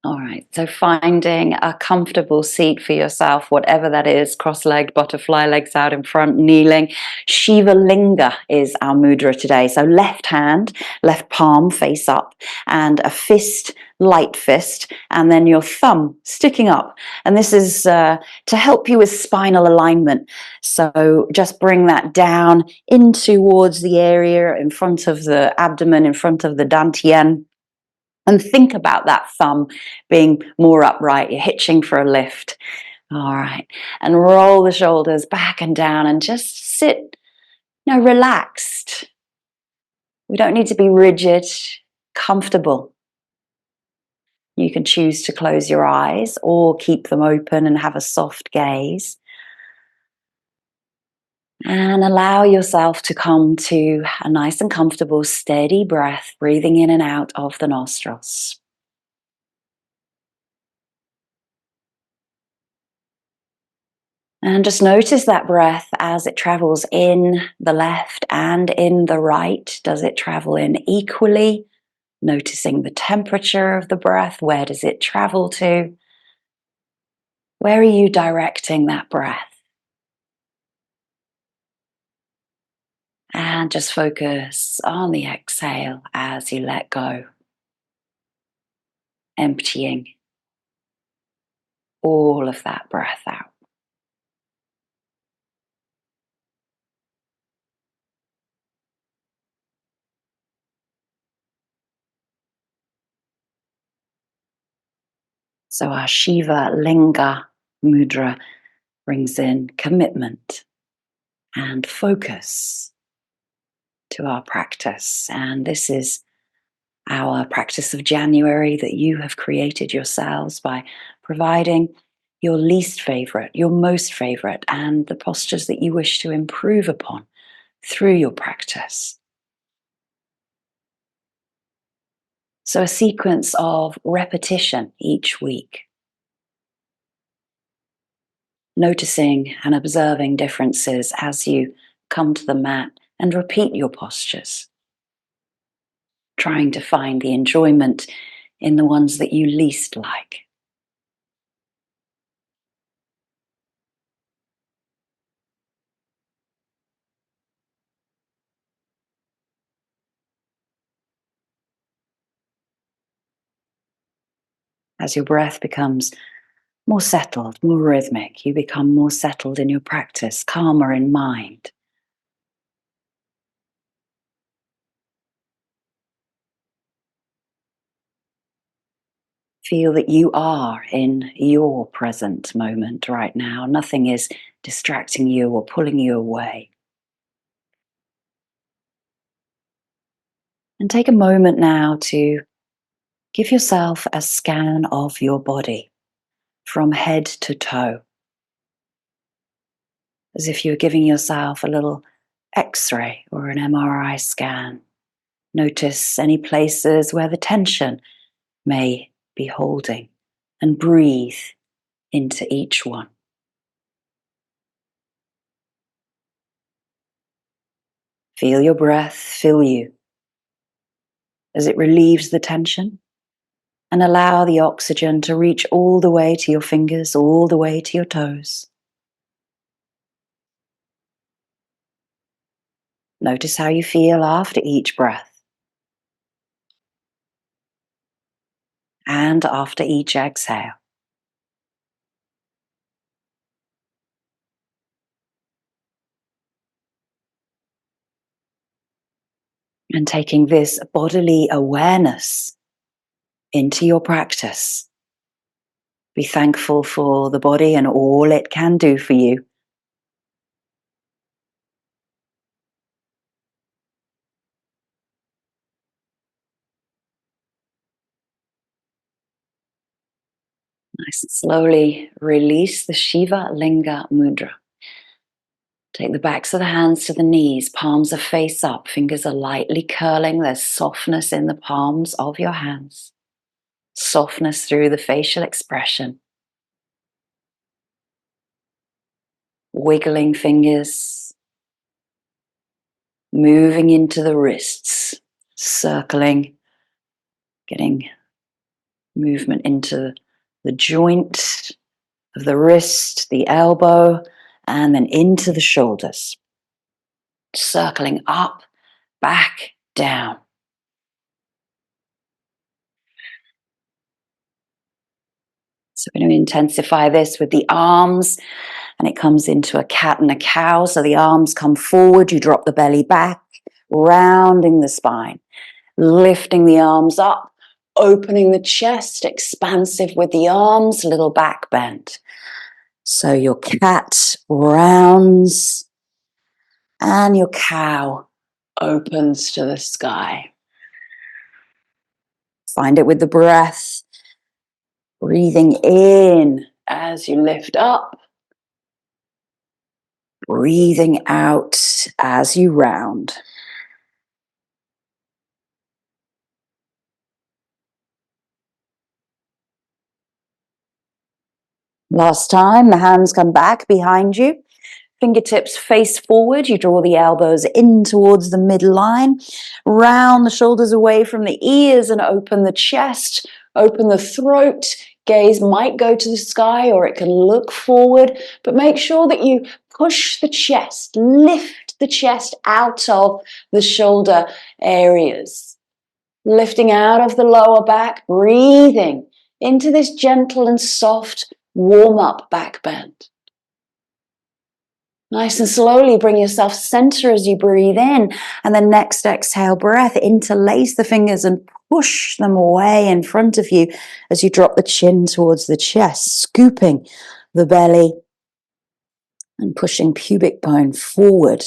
All right, so finding a comfortable seat for yourself, whatever that is, cross-legged, butterfly, legs out in front, kneeling. Shiva Linga is our mudra today. So left hand, left palm face up, and a fist, light fist, and then your thumb sticking up. And this is to help you with spinal alignment. So just bring that down in towards the area in front of the abdomen, in front of the dantian. And think about that thumb being more upright. You're hitching for a lift. All right. And roll the shoulders back and down and just sit, relaxed. We don't need to be rigid, comfortable. You can choose to close your eyes or keep them open and have a soft gaze. And allow yourself to come to a nice and comfortable, steady breath, breathing in and out of the nostrils. And just notice that breath as it travels in the left and in the right. Does it travel in equally? Noticing the temperature of the breath. Where does it travel to? Where are you directing that breath? And just focus on the exhale as you let go, emptying all of that breath out. So our Shiva Linga mudra brings in commitment and focus to our practice. And this is our practice of January that you have created yourselves by providing your least favorite, your most favorite, and the postures that you wish to improve upon through your practice. So a sequence of repetition each week, noticing and observing differences as you come to the mat and repeat your postures, trying to find the enjoyment in the ones that you least like. As your breath becomes more settled, more rhythmic, you become more settled in your practice, calmer in mind. Feel that you are in your present moment right now. Nothing is distracting you or pulling you away. And take a moment now to give yourself a scan of your body from head to toe, as if you were giving yourself a little X-ray or an MRI scan. Notice any places where the tension may be holding, and breathe into each one. Feel your breath fill you as it relieves the tension, and allow the oxygen to reach all the way to your fingers, all the way to your toes. Notice how you feel after each breath and after each exhale. And taking this bodily awareness into your practice. Be thankful for the body and all it can do for you. Nice and slowly release the Shiva Linga Mudra. Take the backs of the hands to the knees, palms are face up, fingers are lightly curling. There's softness in the palms of your hands. Softness through the facial expression. Wiggling fingers. Moving into the wrists. Circling. Getting movement into the joint of the wrist, the elbow, and then into the shoulders. Circling up, back, down. So we're going to intensify this with the arms, and it comes into a cat and a cow. So the arms come forward, you drop the belly back, rounding the spine, lifting the arms up, opening the chest, expansive with the arms, little back bend. So your cat rounds and your cow opens to the sky. Find it with the breath. Breathing in as you lift up. Breathing out as you round. Last time, the hands come back behind you. Fingertips face forward. You draw the elbows in towards the midline. Round the shoulders away from the ears and open the chest. Open the throat. Gaze might go to the sky or it can look forward, but make sure that you push the chest, lift the chest out of the shoulder areas. Lifting out of the lower back, breathing into this gentle and soft warm-up back bend. Nice and slowly bring yourself center as you breathe in, and then next exhale breath, interlace the fingers and push them away in front of you as you drop the chin towards the chest, scooping the belly and pushing pubic bone forward.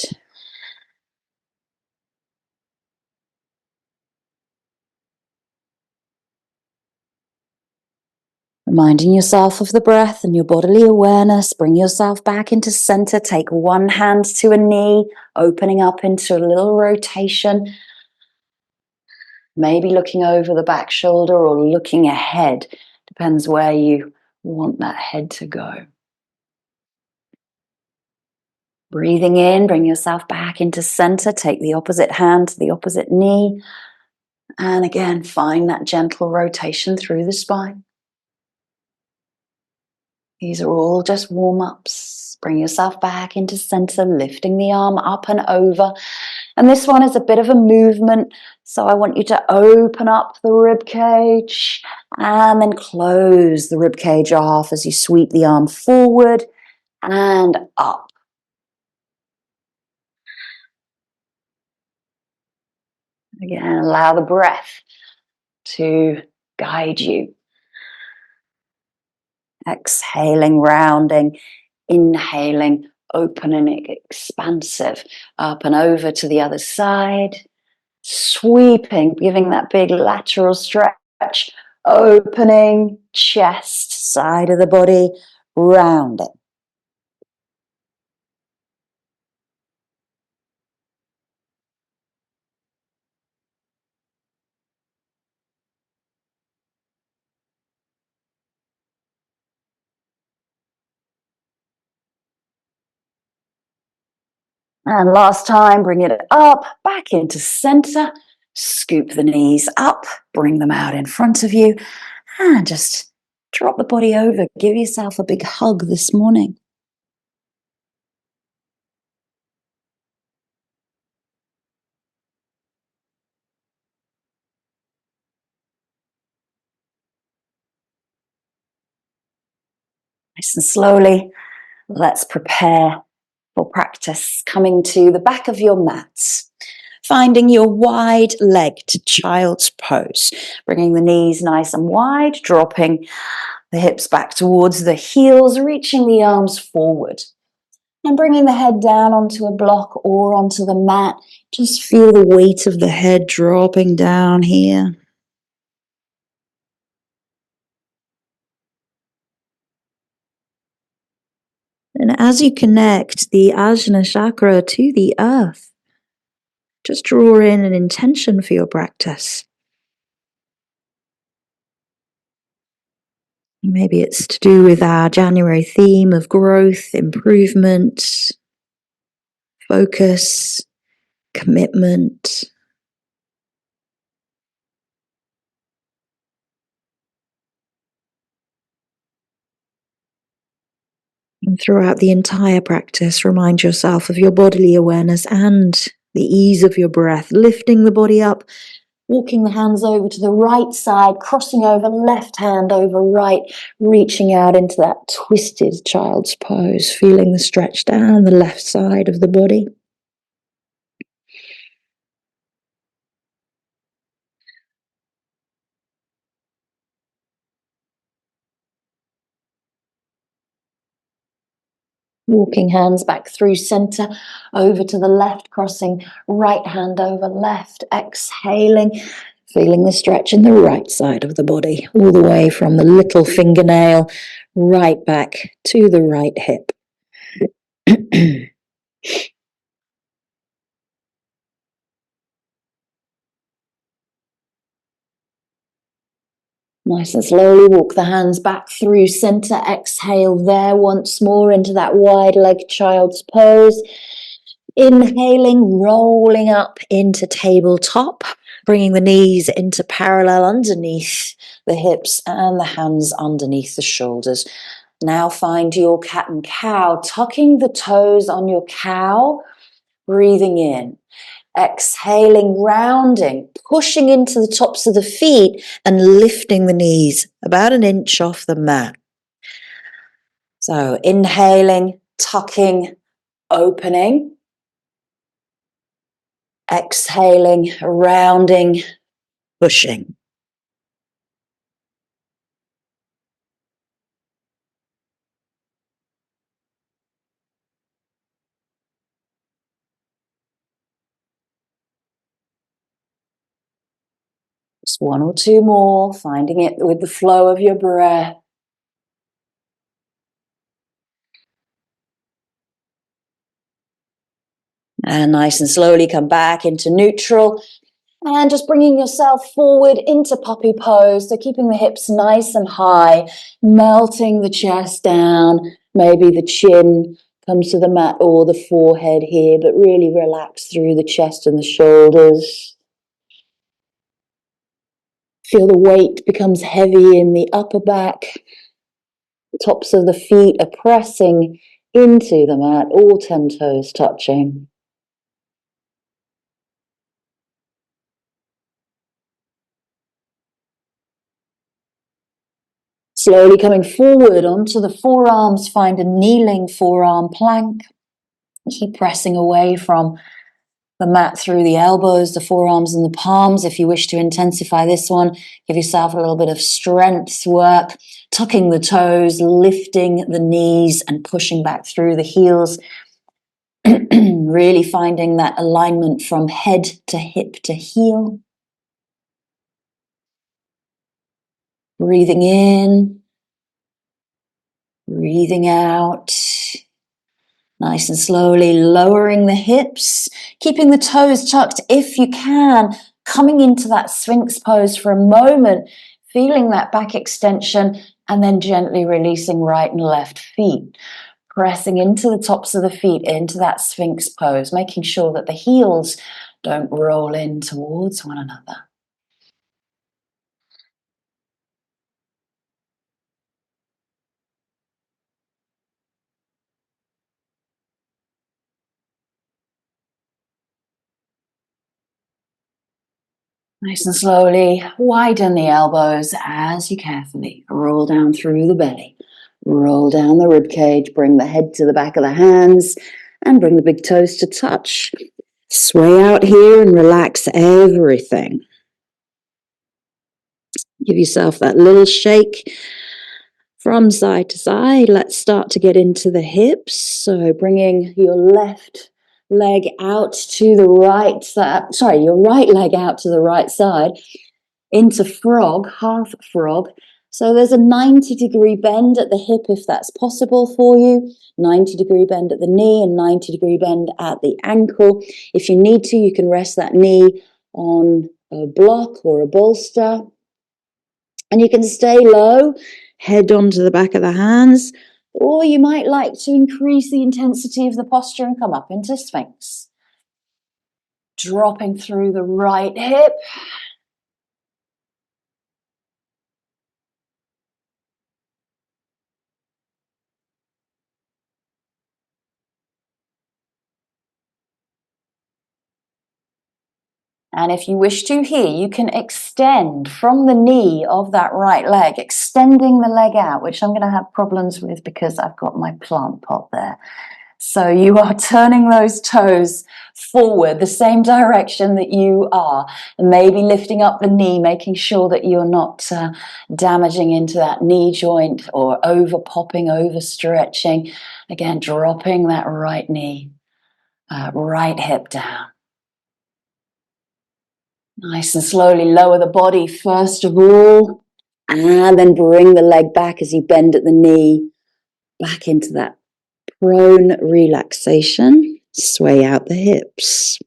Reminding yourself of the breath and your bodily awareness. Bring yourself back into center. Take one hand to a knee, opening up into a little rotation. Maybe looking over the back shoulder or looking ahead. Depends where you want that head to go. Breathing in, bring yourself back into center. Take the opposite hand to the opposite knee. And again, find that gentle rotation through the spine. These are all just warm-ups. Bring yourself back into center, lifting the arm up and over. And this one is a bit of a movement. So I want you to open up the rib cage and then close the rib cage off as you sweep the arm forward and up. Again, allow the breath to guide you. Exhaling, rounding, inhaling, opening, expansive, up and over to the other side, sweeping, giving that big lateral stretch, opening, chest, side of the body, rounding. And last time, bring it up, back into center, scoop the knees up, bring them out in front of you, and just drop the body over. Give yourself a big hug this morning. Nice and slowly, let's prepare for practice. Coming to the back of your mat, finding your wide-legged child's pose, bringing the knees nice and wide, dropping the hips back towards the heels, reaching the arms forward, and bringing the head down onto a block or onto the mat. Just feel the weight of the head dropping down here. And as you connect the Ajna chakra to the earth, just draw in an intention for your practice. Maybe it's to do with our January theme of growth, improvement, focus, commitment. And throughout the entire practice, remind yourself of your bodily awareness and the ease of your breath, lifting the body up, walking the hands over to the right side, crossing over, left hand over right, reaching out into that twisted child's pose, feeling the stretch down the left side of the body. Walking hands back through center, over to the left, crossing right hand over left, exhaling, feeling the stretch in the right side of the body, all the way from the little fingernail right back to the right hip. Nice and slowly walk the hands back through center. Exhale there once more into that wide leg child's pose. Inhaling, rolling up into tabletop, bringing the knees into parallel underneath the hips and the hands underneath the shoulders. Now find your cat and cow, tucking the toes on your cow, breathing in. Exhaling, rounding, pushing into the tops of the feet and lifting the knees about an inch off the mat. So inhaling, tucking, opening. Exhaling, rounding, pushing. Just one or two more, finding it with the flow of your breath. And nice and slowly come back into neutral. And just bringing yourself forward into puppy pose. So keeping the hips nice and high, melting the chest down. Maybe the chin comes to the mat or the forehead here, but really relax through the chest and the shoulders. Feel the weight becomes heavy in the upper back. The tops of the feet are pressing into the mat, all 10 toes touching. Slowly coming forward onto the forearms, find a kneeling forearm plank. Keep pressing away from the mat through the elbows, the forearms and the palms. If you wish to intensify this one, give yourself a little bit of strength work, tucking the toes, lifting the knees and pushing back through the heels. Really finding that alignment from head to hip to heel. Breathing in, breathing out. Nice and slowly lowering the hips, keeping the toes tucked if you can, coming into that Sphinx pose for a moment, feeling that back extension, and then gently releasing right and left feet. Pressing into the tops of the feet, into that Sphinx pose, making sure that the heels don't roll in towards one another. Nice and slowly widen the elbows as you carefully roll down through the belly. Roll down the rib cage, bring the head to the back of the hands and bring the big toes to touch. Sway out here and relax everything. Give yourself that little shake from side to side. Let's start to get into the hips. So bringing your left leg out to the right side, your right leg out to the right side into frog, half frog. So there's a 90-degree bend at the hip if that's possible for you, 90-degree bend at the knee and 90-degree bend at the ankle. If you need to, you can rest that knee on a block or a bolster. And you can stay low, head onto the back of the hands, or you might like to increase the intensity of the posture and come up into Sphinx. Dropping through the right hip. And if you wish to here, you can extend from the knee of that right leg, extending the leg out, which I'm going to have problems with because I've got my plant pot there. So you are turning those toes forward, the same direction that you are, and maybe lifting up the knee, making sure that you're not damaging into that knee joint or over popping, over stretching. Again, dropping that right knee, right hip down. Nice and slowly lower the body first of all, and then bring the leg back as you bend at the knee, back into that prone relaxation. Sway out the hips.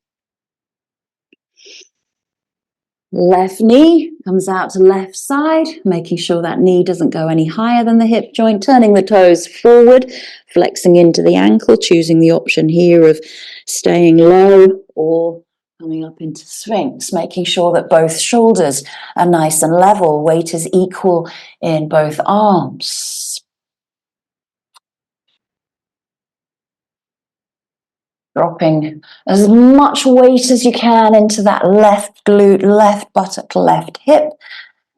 Left knee comes out to left side, making sure that knee doesn't go any higher than the hip joint, turning the toes forward, flexing into the ankle, choosing the option here of staying low or coming up into Sphinx, making sure that both shoulders are nice and level, weight is equal in both arms. Dropping as much weight as you can into that left glute, left buttock, left hip,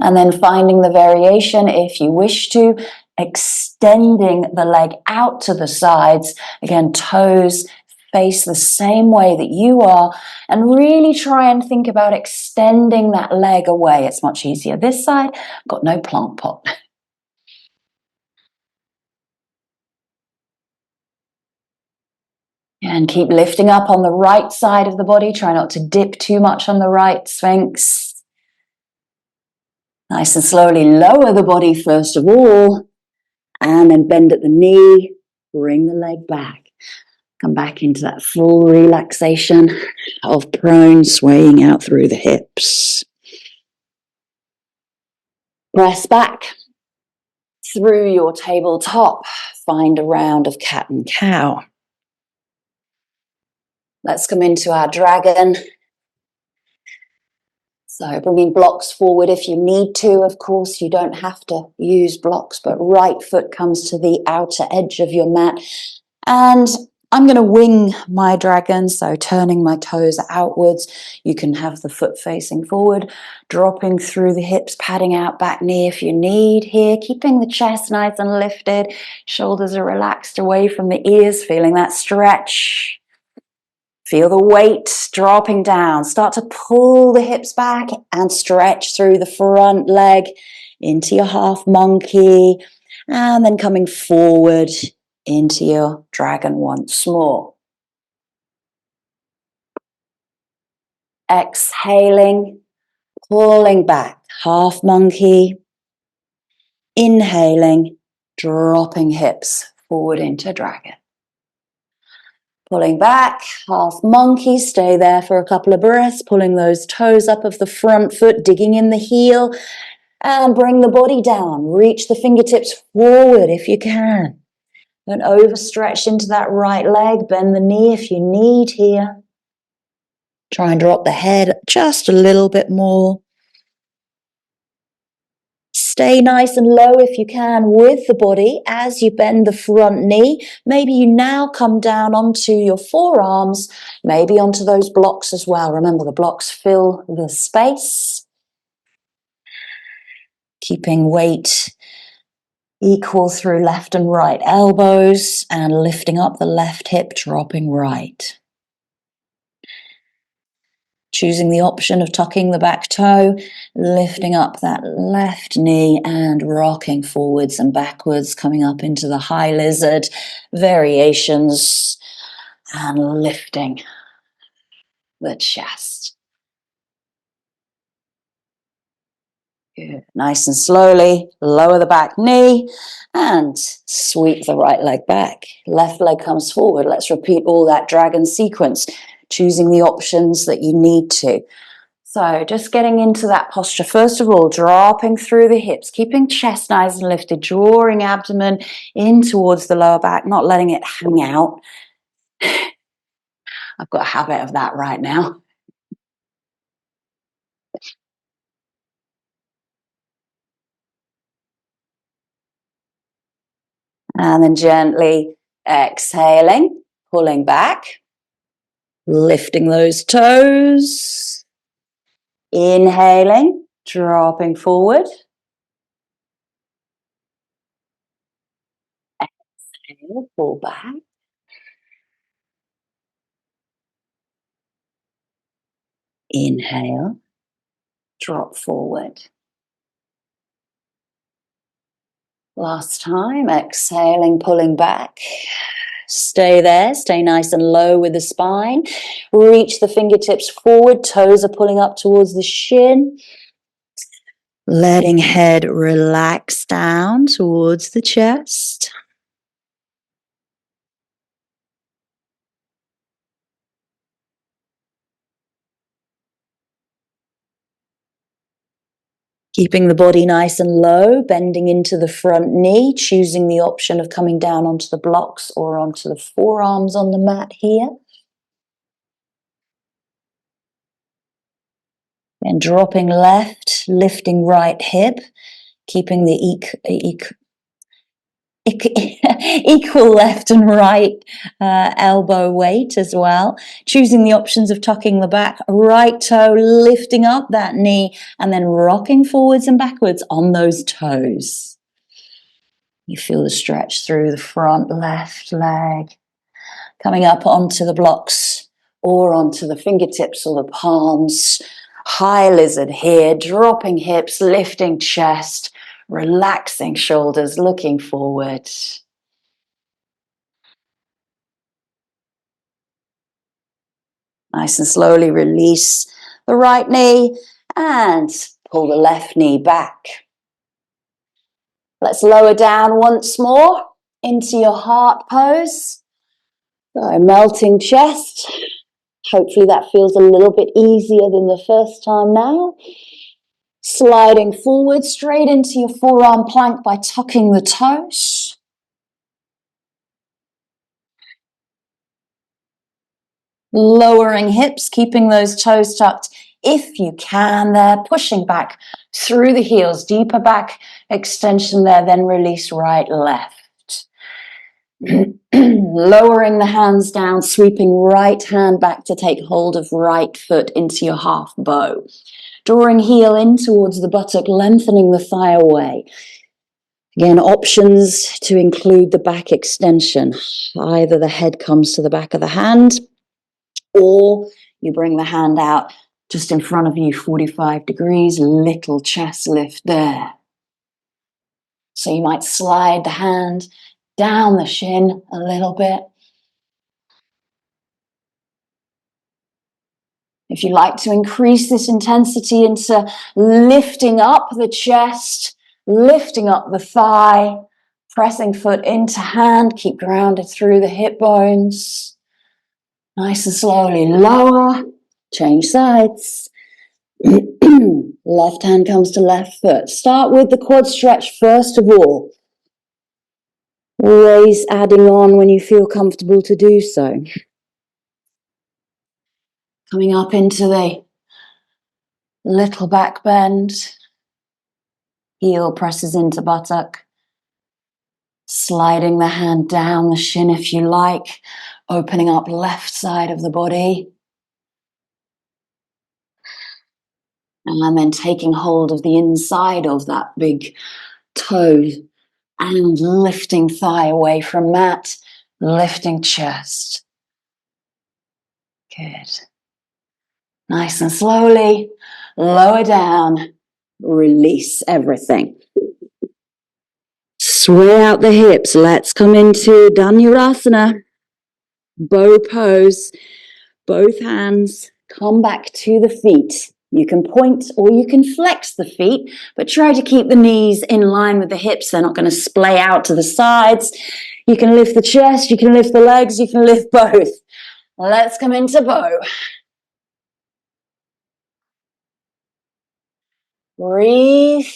and then finding the variation if you wish to, extending the leg out to the sides. Again, toes face the same way that you are, and really try and think about extending that leg away. It's much easier this side. I've got no plant pot. And keep lifting up on the right side of the body. Try not to dip too much on the right, Sphinx. Nice and slowly lower the body first of all, and then bend at the knee, bring the leg back. Come back into that full relaxation of prone, swaying out through the hips. Press back through your tabletop. Find a round of cat and cow. Let's come into our dragon. So bringing blocks forward if you need to. Of course, you don't have to use blocks, but right foot comes to the outer edge of your mat. And I'm going to wing my dragon, so turning my toes outwards. You can have the foot facing forward, dropping through the hips, padding out back knee if you need here, keeping the chest nice and lifted. Shoulders are relaxed away from the ears, feeling that stretch. Feel the weight dropping down. Start to pull the hips back and stretch through the front leg into your half monkey, and then coming forward into your dragon once more. Exhaling, pulling back, half monkey. Inhaling, dropping hips forward into dragon. Pulling back, half monkey, stay there for a couple of breaths, pulling those toes up of the front foot, digging in the heel, and bring the body down. Reach the fingertips forward if you can. Don't overstretch into that right leg, bend the knee if you need here. Try and drop the head just a little bit more. Stay nice and low if you can with the body as you bend the front knee. Maybe you now come down onto your forearms, maybe onto those blocks as well. Remember, the blocks fill the space. Keeping weight equal through left and right elbows and lifting up the left hip, dropping right. Choosing the option of tucking the back toe, lifting up that left knee and rocking forwards and backwards, coming up into the high lizard variations and lifting the chest. Good. Nice and slowly, lower the back knee and sweep the right leg back. Left leg comes forward. Let's repeat all that dragon sequence, choosing the options that you need to. So just getting into that posture. First of all, dropping through the hips, keeping chest nice and lifted, drawing abdomen in towards the lower back, not letting it hang out. I've got a habit of that right now. And then gently exhaling, pulling back, lifting those toes. Inhaling, dropping forward. Exhale, pull back. Inhale, drop forward. Last time, exhaling, pulling back. Stay there, stay nice and low with the spine. Reach the fingertips forward, toes are pulling up towards the shin. Letting head relax down towards the chest. Keeping the body nice and low, bending into the front knee, choosing the option of coming down onto the blocks or onto the forearms on the mat here. And dropping left, lifting right hip, keeping the equal left and right elbow weight as well. Choosing the options of tucking the back, right toe, lifting up that knee, and then rocking forwards and backwards on those toes. You feel the stretch through the front left leg. Coming up onto the blocks or onto the fingertips or the palms. High lizard here, dropping hips, lifting chest, relaxing shoulders, looking forward. Nice and slowly release the right knee and pull the left knee back. Let's lower down once more into your heart pose. So melting chest. Hopefully that feels a little bit easier than the first time now. Sliding forward straight into your forearm plank by tucking the toes. Lowering hips, keeping those toes tucked if you can there, pushing back through the heels, deeper back extension there, then release right, left. Lowering the hands down, sweeping right hand back to take hold of right foot into your half bow. Drawing heel in towards the buttock, lengthening the thigh away. Again, options to include the back extension. Either the head comes to the back of the hand, or you bring the hand out just in front of you, 45 degrees, little chest lift there. So you might slide the hand down the shin a little bit. If you like to increase this intensity into lifting up the chest, lifting up the thigh, pressing foot into hand, keep grounded through the hip bones. Nice and slowly lower, change sides. Left hand comes to left foot. Start with the quad stretch first of all. Always adding on when you feel comfortable to do so. Coming up into the little back bend. Heel presses into buttock. Sliding the hand down the shin if you like. Opening up left side of the body. And then taking hold of the inside of that big toe and lifting thigh away from mat, lifting chest. Good. Nice and slowly, lower down, release everything. Sway out the hips. Let's come into Dhanurasana. Bow pose. Both hands come back to the feet. You can point or you can flex the feet, but try to keep the knees in line with the hips. They're not going to splay out to the sides. You can lift the chest, you can lift the legs, you can lift both. Let's come into bow. Breathe.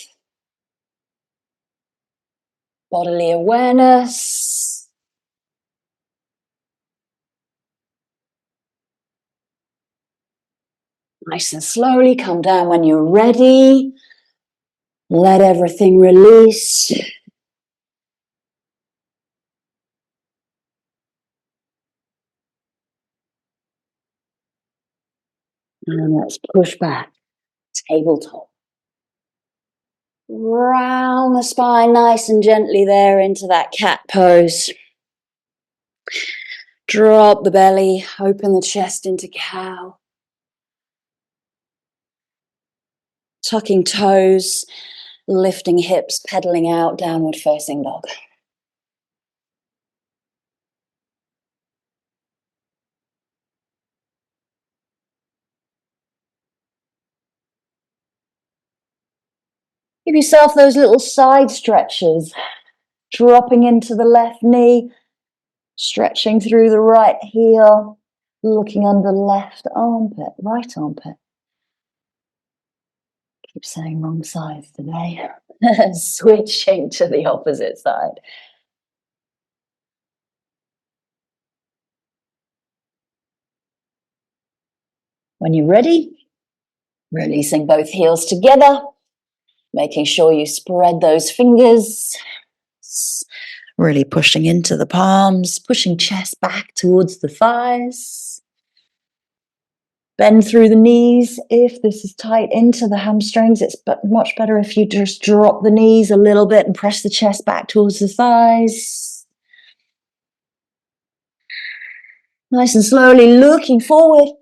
Bodily awareness. Nice and slowly come down when you're ready. Let everything release. And let's push back. tabletop. Round the spine nice and gently there into that cat pose. Drop the belly, open the chest into cow. Tucking toes, lifting hips, pedaling out, downward facing dog. Give yourself those little side stretches, dropping into the left knee, stretching through the right heel, looking under left armpit, right armpit. Keep saying wrong sides today. Switching to the opposite side. When you're ready, releasing both heels together, making sure you spread those fingers, really pushing into the palms, pushing chest back towards the thighs. Bend through the knees. If this is tight into the hamstrings, it's much better if you just drop the knees a little bit and press the chest back towards the thighs. Nice and slowly looking forward,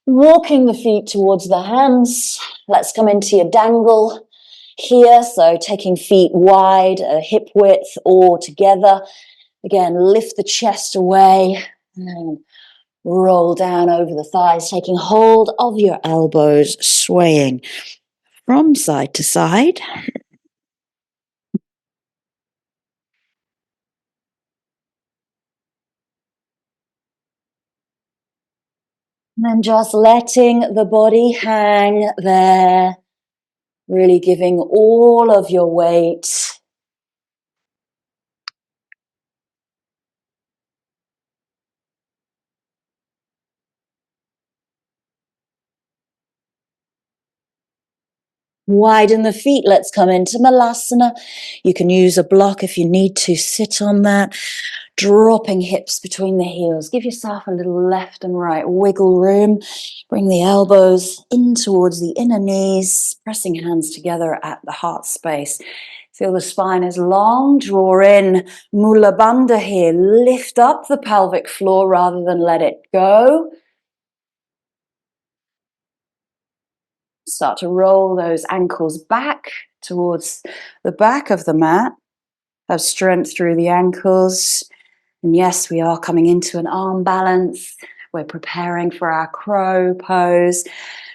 walking the feet towards the hands. Let's come into your dangle here. So taking feet wide, hip width or together. Again, lift the chest away and roll down over the thighs, taking hold of your elbows, swaying from side to side. And then just letting the body hang there, really giving all of your weight. Widen the feet. Let's come into Malasana. You can use a block if you need to. Sit on that. Dropping hips between the heels. Give yourself a little left and right wiggle room. Bring the elbows in towards the inner knees. Pressing hands together at the heart space. Feel the spine is long. Draw in Mula Bandha here. Lift up the pelvic floor rather than let it go. Start to roll those ankles back towards the back of the mat. Have strength through the ankles. And yes, we are coming into an arm balance. We're preparing for our crow pose.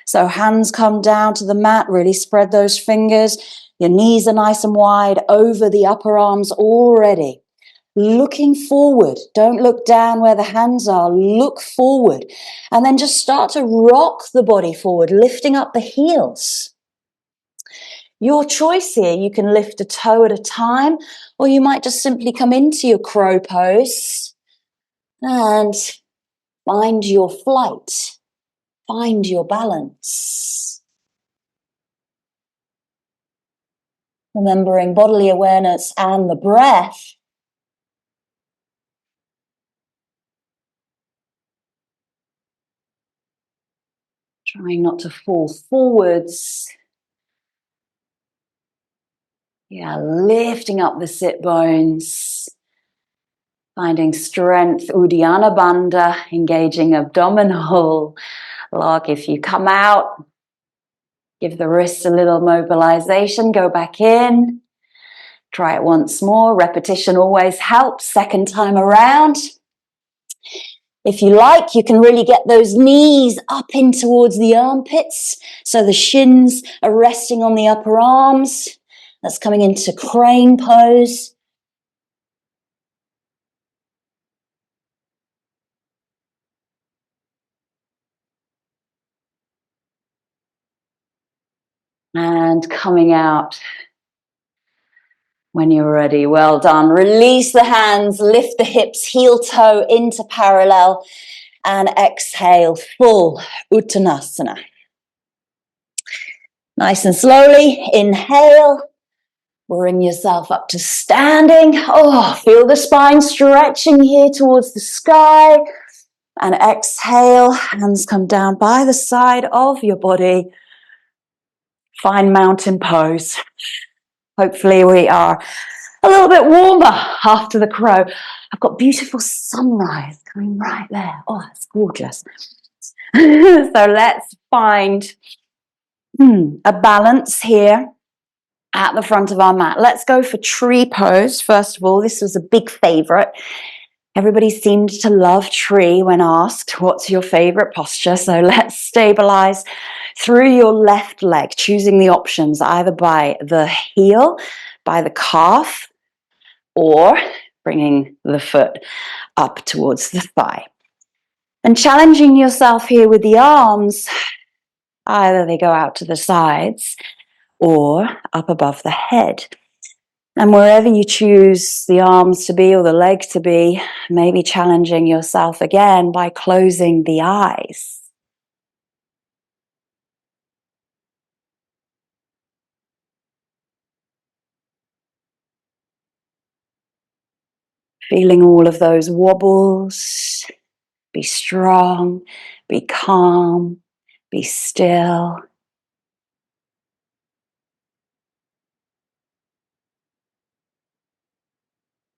So hands come down to the mat, really spread those fingers. Your knees are nice and wide over the upper arms already. Looking forward. Don't look down where the hands are. Look forward. And then just start to rock the body forward, lifting up the heels. Your choice here. You can lift a toe at a time, or you might just simply come into your crow pose and find your flight. Find your balance. Remembering bodily awareness and the breath. Trying not to fall forwards. Yeah, lifting up the sit bones. Finding strength, Uddiyana Bandha, engaging abdominal lock. If you come out, give the wrists a little mobilization, go back in. Try it once more. Repetition always helps. Second time around. If you like, you can really get those knees up in towards the armpits. So the shins are resting on the upper arms. That's coming into crane pose. And coming out when you're ready. Well done. Release the hands, lift the hips, heel toe into parallel, and exhale, full Uttanasana. Nice and slowly, inhale, bring yourself up to standing. Oh, feel the spine stretching here towards the sky. And exhale, hands come down by the side of your body. Find mountain pose. Hopefully we are a little bit warmer after the crow. I've got beautiful sunrise coming right there. Oh, it's gorgeous. So let's find a balance here at the front of our mat. Let's go for tree pose. First of all, this was a big favorite. Everybody seemed to love tree when asked, what's your favorite posture? So let's stabilize through your left leg, choosing the options either by the heel, by the calf, or bringing the foot up towards the thigh. And challenging yourself here with the arms, either they go out to the sides or up above the head. And wherever you choose the arms to be or the leg to be, maybe challenging yourself again by closing the eyes. Feeling all of those wobbles. Be strong, be calm, be still.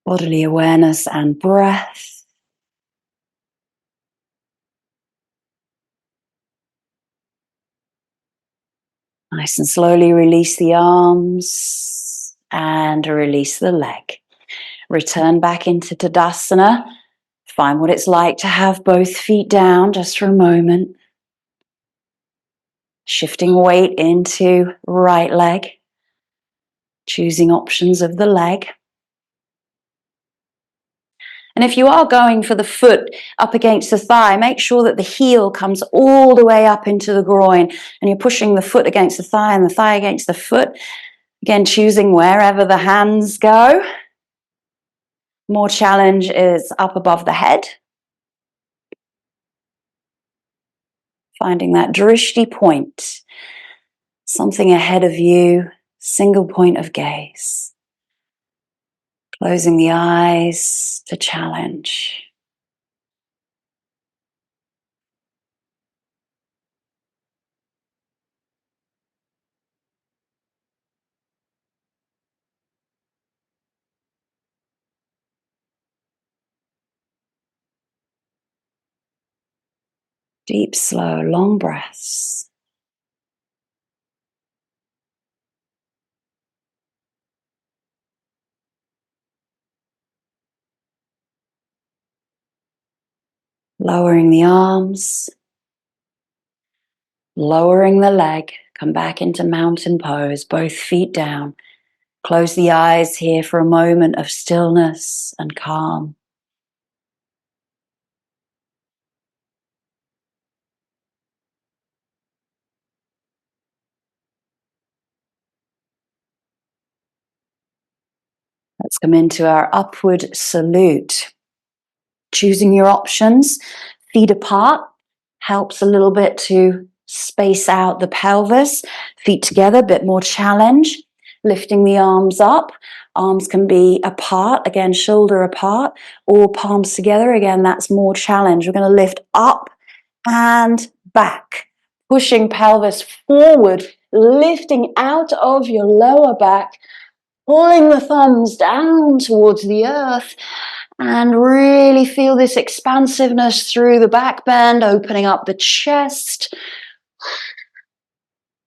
Bodily awareness and breath. Nice and slowly release the arms and release the leg. Return back into Tadasana. Find what it's like to have both feet down just for a moment. Shifting weight into right leg. Choosing options of the leg. And if you are going for the foot up against the thigh, make sure that the heel comes all the way up into the groin and you're pushing the foot against the thigh and the thigh against the foot. Again, choosing wherever the hands go. More challenge is up above the head. Finding that drishti point. Something ahead of you, single point of gaze. Closing the eyes to challenge. Deep, slow, long breaths. Lowering the arms. Lowering the leg. Come back into mountain pose, both feet down. Close the eyes here for a moment of stillness and calm. Let's come into our upward salute. Choosing your options, feet apart, helps a little bit to space out the pelvis. Feet together, a bit more challenge. Lifting the arms up. Arms can be apart, again, shoulder apart, or palms together. Again, that's more challenge. We're going to lift up and back. Pushing pelvis forward, lifting out of your lower back. Pulling the thumbs down towards the earth and really feel this expansiveness through the back bend, opening up the chest.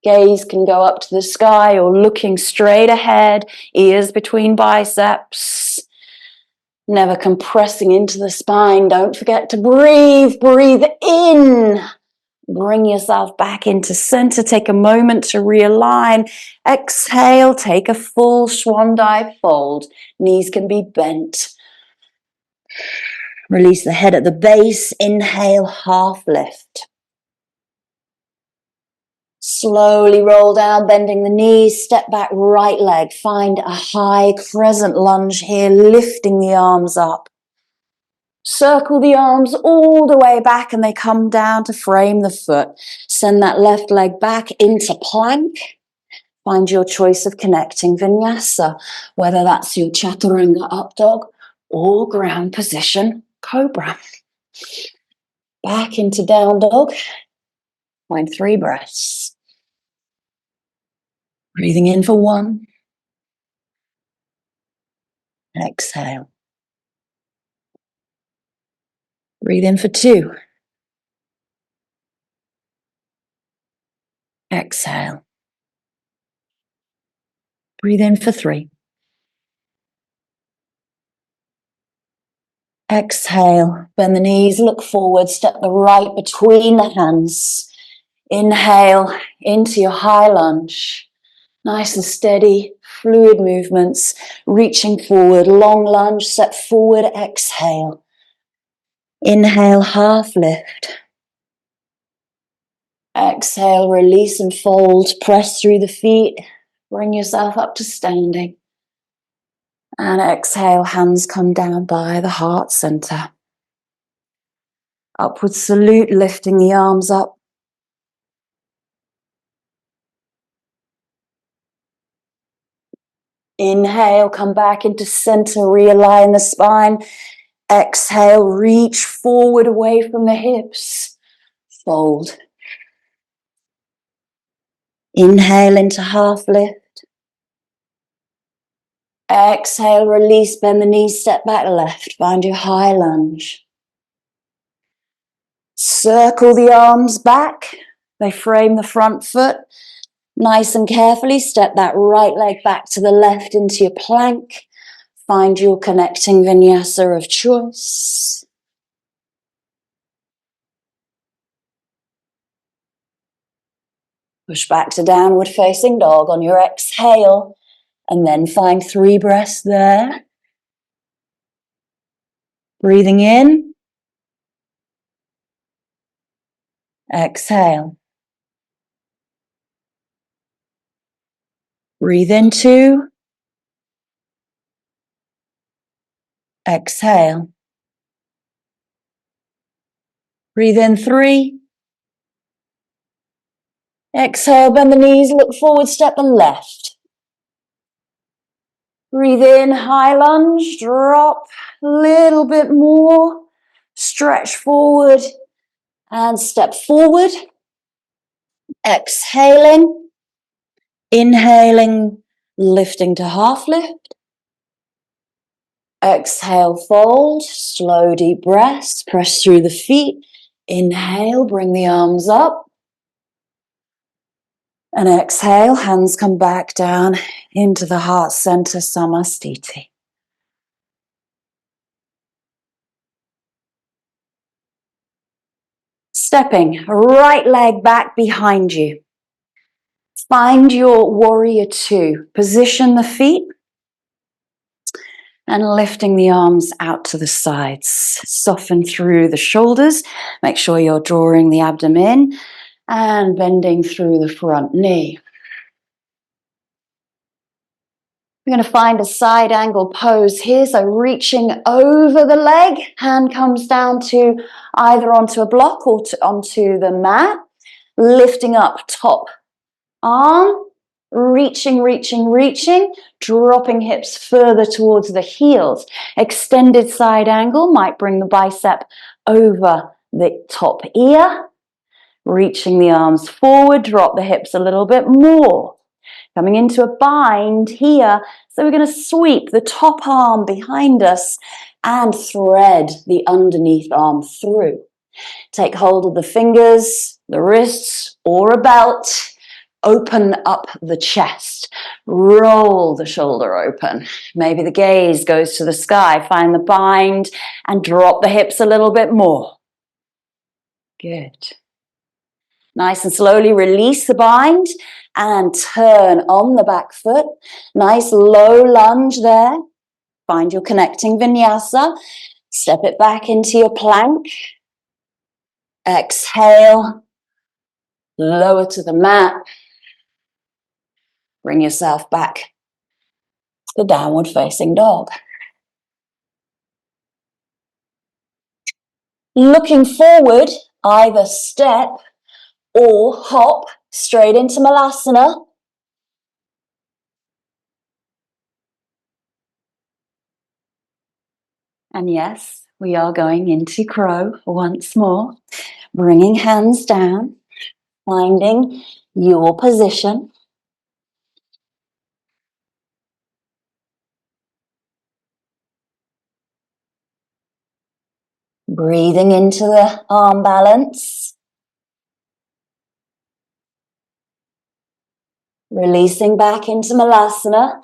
Gaze can go up to the sky or looking straight ahead, ears between biceps. Never compressing into the spine. Don't forget to breathe. Breathe in. Bring yourself back into center. Take a moment to realign. Exhale. Take a full swan dive fold. Knees can be bent. Release the head at the base. Inhale, half lift. Slowly roll down, bending the knees. Step back, right leg. Find a high crescent lunge here, lifting the arms up. Circle the arms all the way back and they come down to frame the foot. Send that left leg back into plank. Find your choice of connecting vinyasa, whether that's your chaturanga up dog or ground position cobra. Back into down dog. Find 3 breaths. Breathing in for 1. Exhale. Breathe in for 2. Exhale. Breathe in for 3. Exhale. Bend the knees, look forward, step the right between the hands. Inhale into your high lunge. Nice and steady, fluid movements. Reaching forward, long lunge, step forward, exhale. Inhale, half lift. Exhale, release and fold. Press through the feet. Bring yourself up to standing. And exhale, hands come down by the heart center. Upward salute, lifting the arms up. Inhale, come back into center, realign the spine. Exhale, reach forward away from the hips. Fold. Inhale into half lift. Exhale, release, bend the knees, step back left. Find your high lunge. Circle the arms back. They frame the front foot. Nice and carefully step that right leg back to the left into your plank. Find your connecting vinyasa of choice. Push back to downward facing dog on your exhale, and then find 3 breaths there. Breathing in. Exhale. Breathe in 2. Exhale. Breathe in 3. Exhale, bend the knees, look forward, step the left. Breathe in, high lunge, drop a little bit more. Stretch forward and step forward. Exhaling, inhaling, lifting to half lift. Exhale, fold, slow deep breaths, press through the feet. Inhale, bring the arms up. And exhale, hands come back down into the heart center, Samastiti. Stepping, right leg back behind you. Find your warrior 2. Position the feet and lifting the arms out to the sides. Soften through the shoulders. Make sure you're drawing the abdomen and bending through the front knee. We're going to find a side angle pose here. So reaching over the leg, hand comes down to either onto a block or onto the mat. Lifting up top arm, reaching, dropping hips further towards the heels. Extended side angle might bring the bicep over the top ear. Reaching the arms forward, drop the hips a little bit more. Coming into a bind here. So we're going to sweep the top arm behind us and thread the underneath arm through. Take hold of the fingers, the wrists, or a belt. Open up the chest. Roll the shoulder open. Maybe the gaze goes to the sky. Find the bind and drop the hips a little bit more. Good. Nice and slowly release the bind and turn on the back foot. Nice low lunge there. Find your connecting vinyasa. Step it back into your plank. Exhale. Lower to the mat. Bring yourself back to downward facing dog. Looking forward, either step or hop straight into Malasana. And yes, we are going into crow once more. Bringing hands down, finding your position. Breathing into the arm balance. Releasing back into Malasana.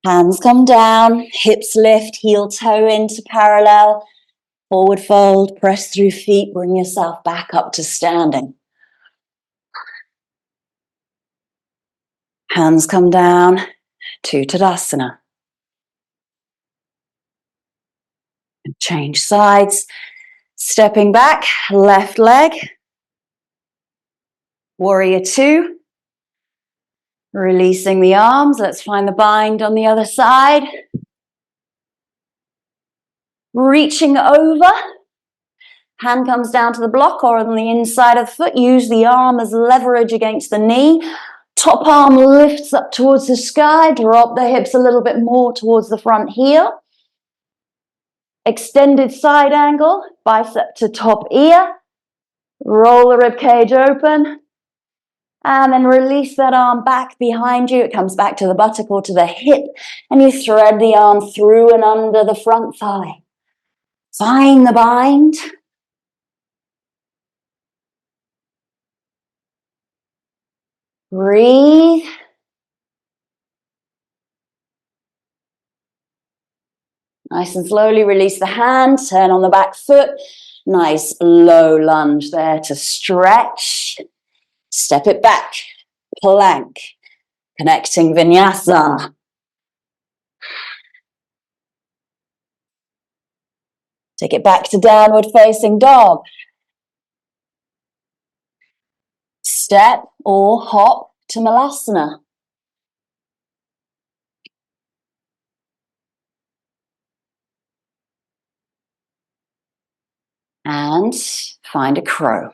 Hands come down, hips lift, heel toe into parallel. Forward fold, press through feet, bring yourself back up to standing. Hands come down to Tadasana. And change sides. Stepping back, left leg. Warrior two. Releasing the arms. Let's find the bind on the other side. Reaching over. Hand comes down to the block or on the inside of the foot. Use the arm as leverage against the knee. Top arm lifts up towards the sky. Drop the hips a little bit more towards the front heel. Extended side angle. Bicep to top ear. Roll the rib cage open. And then release that arm back behind you. It comes back to the buttock or to the hip. And you thread the arm through and under the front thigh. Find the bind. Breathe. Nice and slowly release the hand. Turn on the back foot. Nice low lunge there to stretch. Step it back. Plank. Connecting vinyasa. Take it back to downward facing dog. Step or hop to Malasana. And find a crow.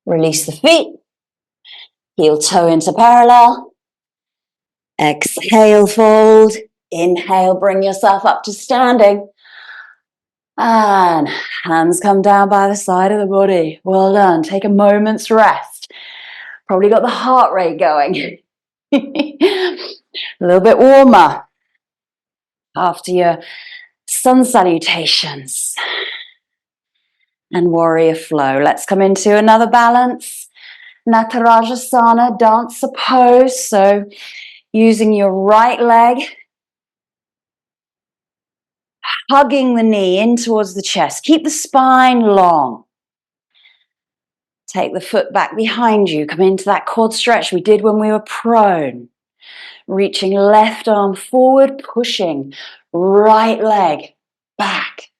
Release the feet. Heel toe into parallel. Exhale, fold. Inhale, bring yourself up to standing. And hands come down by the side of the body. Well done. Take a moment's rest. Probably got the heart rate going. A little bit warmer after your sun salutations and warrior flow. Let's come into another balance. Natarajasana, dancer pose. So using your right leg, hugging the knee in towards the chest. Keep the spine long. Take the foot back behind you. Come into that quad stretch we did when we were prone. Reaching left arm forward, pushing right leg back.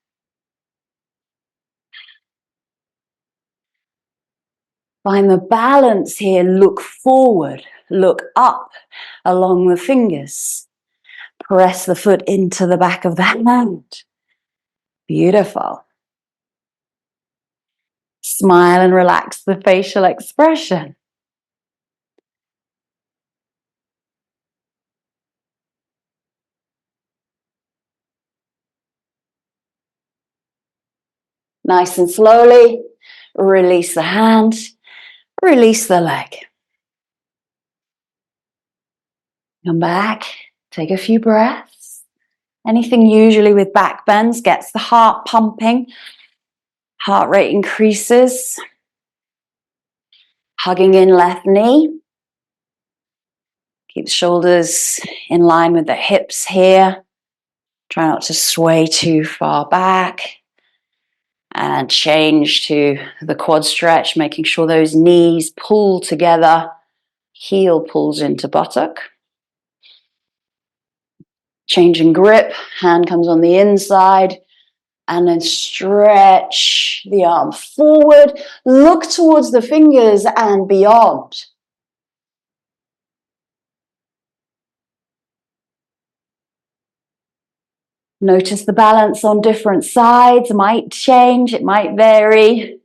Find the balance here. Look forward, look up along the fingers. Press the foot into the back of the hand. Beautiful. Smile and relax the facial expression. Nice and slowly, release the hand, release the leg. Come back, take a few breaths. Anything usually with back bends gets the heart pumping, heart rate increases. Hugging in left knee. Keep the shoulders in line with the hips here. Try not to sway too far back. And change to the quad stretch, making sure those knees pull together. Heel pulls into buttock. Changing grip, hand comes on the inside. And then stretch the arm forward. Look towards the fingers and beyond. Notice the balance on different sides. It might change, it might vary.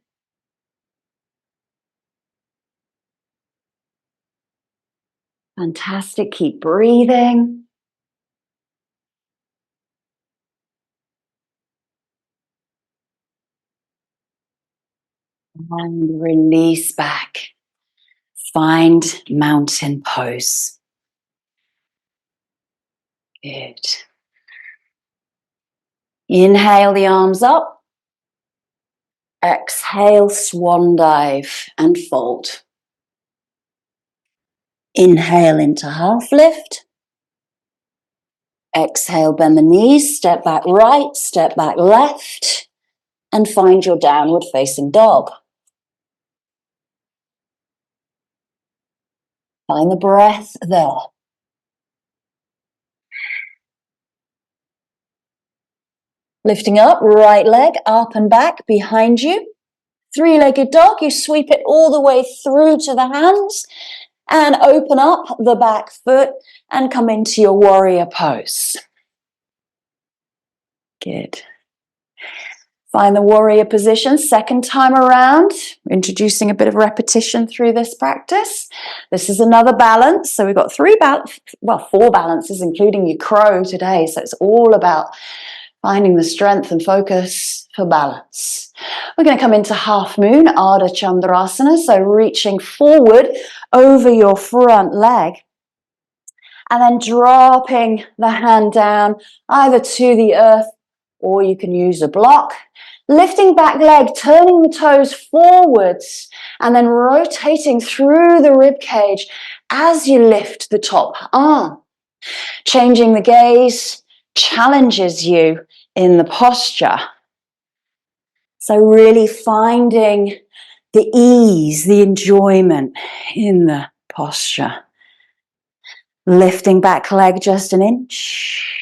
Fantastic. Keep breathing. And release back. Find mountain pose. Good. Inhale the arms up. Exhale, swan dive and fold. Inhale into half lift. Exhale, bend the knees, step back right, step back left, and find your downward facing dog. Find the breath there. Lifting up, right leg up and back behind you. Three-legged dog, you sweep it all the way through to the hands and open up the back foot and come into your warrior pose. Good. Find the warrior position, second time around, introducing a bit of repetition through this practice. This is another balance. So we've got four balances, including your crow today. So it's all about finding the strength and focus for balance. We're going to come into half moon, Ardha Chandrasana. So reaching forward over your front leg and then dropping the hand down either to the earth or you can use a block. Lifting back leg, turning the toes forwards and then rotating through the rib cage as you lift the top arm. Changing the gaze challenges you in the posture. So really finding the ease, the enjoyment in the posture. Lifting back leg just an inch.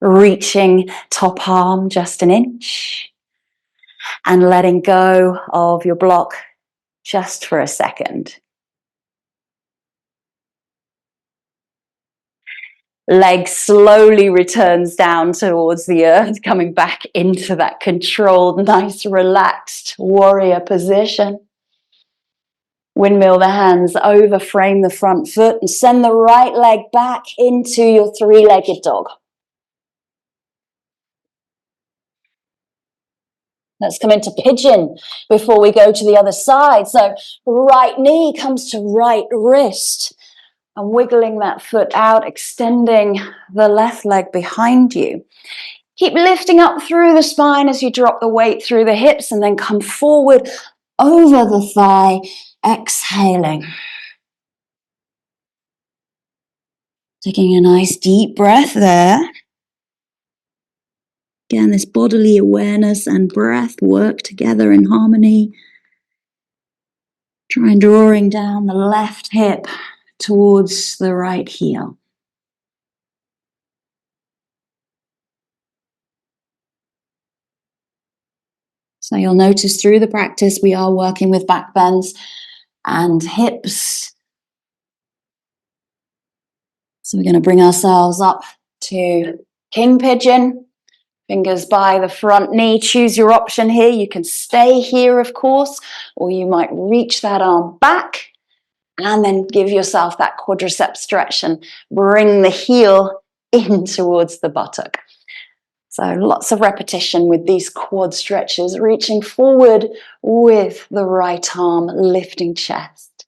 Reaching top arm just an inch. And letting go of your block just for a second. Leg slowly returns down towards the earth, coming back into that controlled, nice, relaxed warrior position. Windmill the hands over, frame the front foot, and send the right leg back into your three-legged dog. Let's come into pigeon before we go to the other side. So right knee comes to right wrist. And wiggling that foot out, extending the left leg behind you. Keep lifting up through the spine as you drop the weight through the hips and then come forward over the thigh, exhaling. Taking a nice deep breath there. Again, this bodily awareness and breath work together in harmony. Try and drawing down the left hip towards the right heel. So you'll notice through the practice we are working with back bends and hips. So we're going to bring ourselves up to king pigeon. Fingers by the front knee. Choose your option here. You can stay here, of course, or you might reach that arm back and then give yourself that quadricep stretch and bring the heel in towards the buttock. So lots of repetition with these quad stretches, reaching forward with the right arm, lifting chest.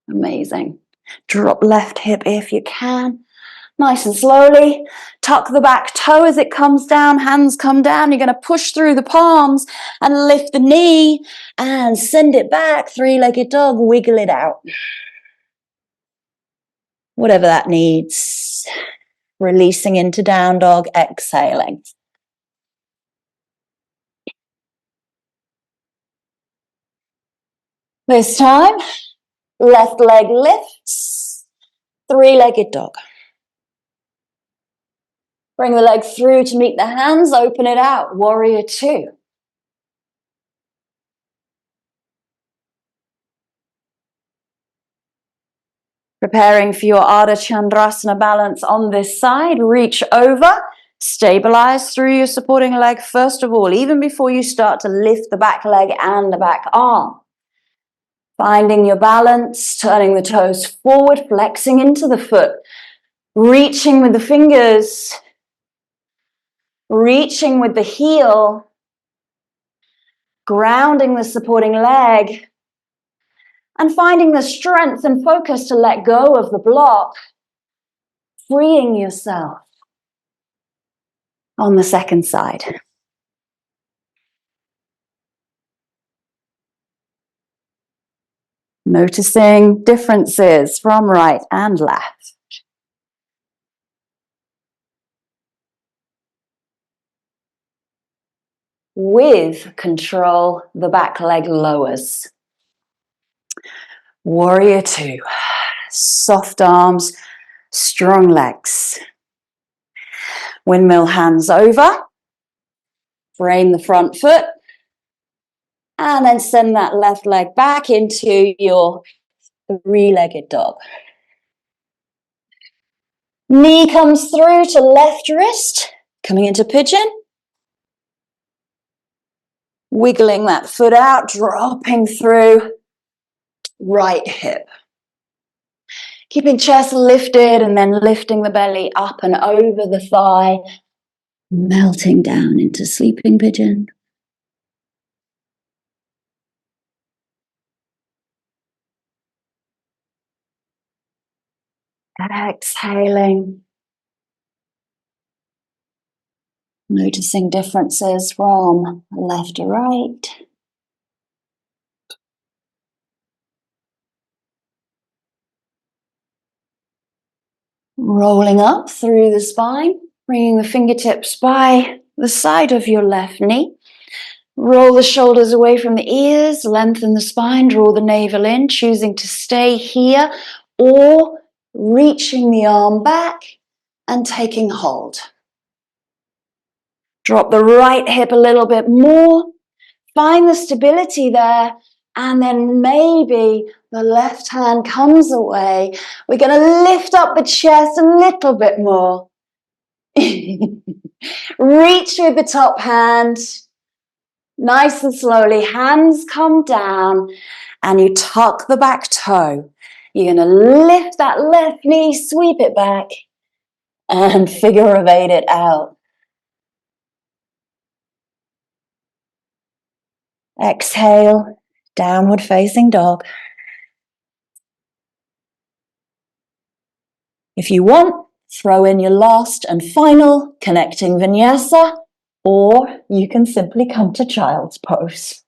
Amazing. Drop left hip if you can. Nice and slowly. Tuck the back toe as it comes down. Hands come down. You're going to push through the palms and lift the knee and send it back. Three-legged dog. Wiggle it out. Whatever that needs. Releasing into down dog. Exhaling. This time, left leg lifts, three-legged dog. Bring the leg through to meet the hands, open it out, warrior two. Preparing for your Ardha Chandrasana balance on this side, reach over, stabilize through your supporting leg first of all, even before you start to lift the back leg and the back arm. Finding your balance, turning the toes forward, flexing into the foot, reaching with the fingers, reaching with the heel, grounding the supporting leg, and finding the strength and focus to let go of the block, freeing yourself on the second side. Noticing differences from right and left. With control, the back leg lowers. Warrior two. Soft arms, strong legs. Windmill hands over. Frame the front foot. And then send that left leg back into your three-legged dog. Knee comes through to left wrist, coming into pigeon. Wiggling that foot out, dropping through right hip. Keeping chest lifted and then lifting the belly up and over the thigh, melting down into sleeping pigeon. Exhaling. Noticing differences from left to right. Rolling up through the spine, bringing the fingertips by the side of your left knee. Roll the shoulders away from the ears, lengthen the spine, draw the navel in, choosing to stay here or reaching the arm back and taking hold. Drop the right hip a little bit more, find the stability there, and then maybe the left hand comes away. We're going to lift up the chest a little bit more. Reach with the top hand. Nice and slowly, hands come down and you tuck the back toe. You're going to lift that left knee, sweep it back and figure of eight it out. Exhale, downward facing dog. If you want, throw in your last and final connecting vinyasa, or you can simply come to child's pose.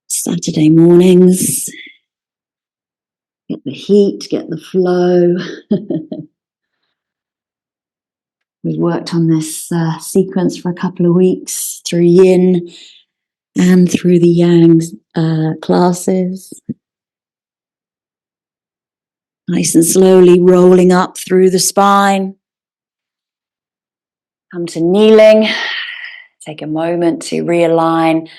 Saturday mornings, get the heat, get the flow. We've worked on this sequence for a couple of weeks through yin and through the yang classes. Nice and slowly rolling up through the spine. Come to kneeling. Take a moment to realign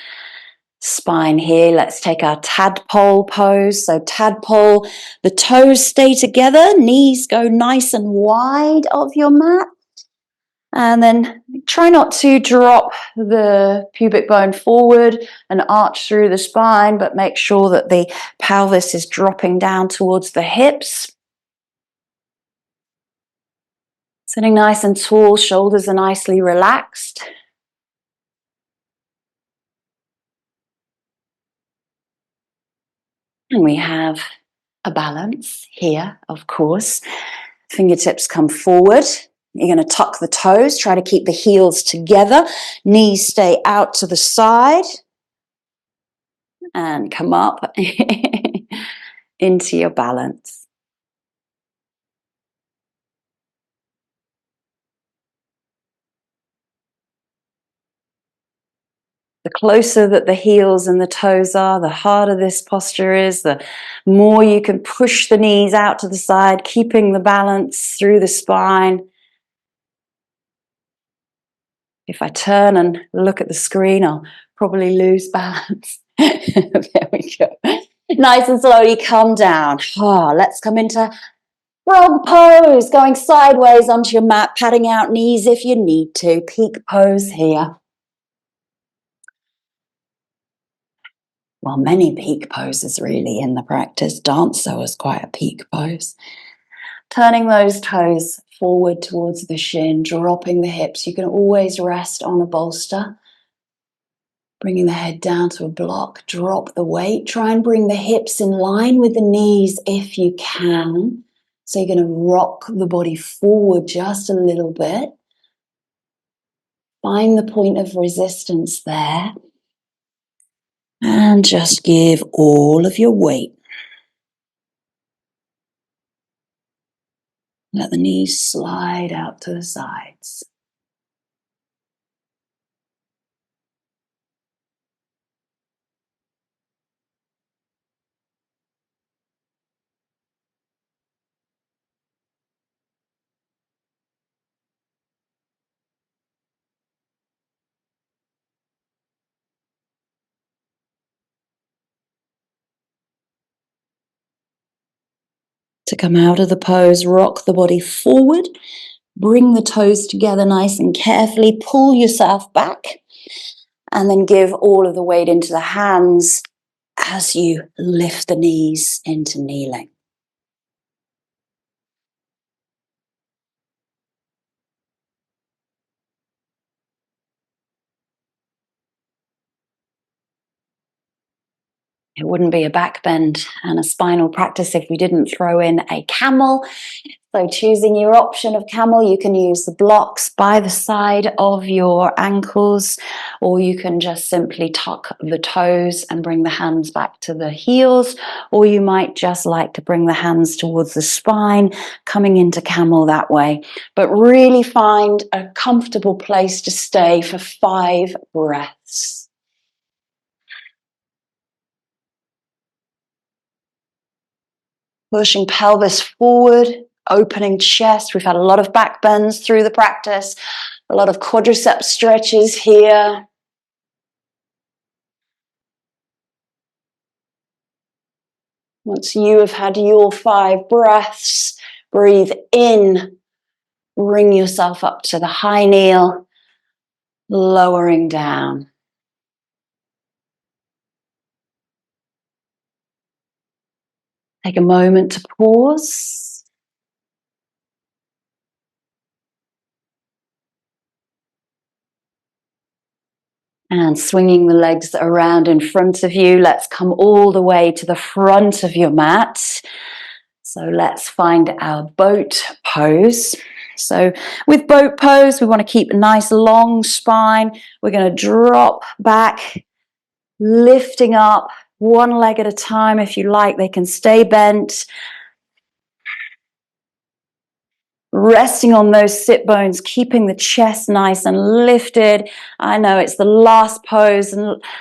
spine here. Let's take our tadpole pose. So tadpole, the toes stay together, knees go nice and wide of your mat. And then try not to drop the pubic bone forward and arch through the spine, but make sure that the pelvis is dropping down towards the hips. Sitting nice and tall, shoulders are nicely relaxed. And we have a balance here, of course. Fingertips come forward. You're going to tuck the toes, try to keep the heels together. Knees stay out to the side. And come up into your balance. The closer that the heels and the toes are, the harder this posture is, the more you can push the knees out to the side, keeping the balance through the spine. If I turn and look at the screen, I'll probably lose balance. There we go. Nice and slowly come down. Let's come into frog pose, going sideways onto your mat, patting out knees if you need to. Peak pose here. Well, many peak poses really in the practice. Dancer was quite a peak pose. Turning those toes forward towards the shin, dropping the hips. You can always rest on a bolster. Bringing the head down to a block, drop the weight. Try and bring the hips in line with the knees if you can. So you're going to rock the body forward just a little bit. Find the point of resistance there. And just give all of your weight. Let the knees slide out to the sides. To come out of the pose, rock the body forward. Bring the toes together nice and carefully. Pull yourself back. And then give all of the weight into the hands as you lift the knees into kneeling. It wouldn't be a back bend and a spinal practice if we didn't throw in a camel. So choosing your option of camel, you can use the blocks by the side of your ankles, or you can just simply tuck the toes and bring the hands back to the heels, or you might just like to bring the hands towards the spine, coming into camel that way. But really find a comfortable place to stay for 5 breaths. Pushing pelvis forward, opening chest. We've had a lot of back bends through the practice, a lot of quadriceps stretches here. Once you have had your 5 breaths, breathe in, bring yourself up to the high kneel, lowering down. Take a moment to pause. And swinging the legs around in front of you, let's come all the way to the front of your mat. So let's find our boat pose. So with boat pose, we want to keep a nice long spine. We're going to drop back, lifting up one leg at a time. If you like, they can stay bent. Resting on those sit bones, keeping the chest nice and lifted. I know it's the last pose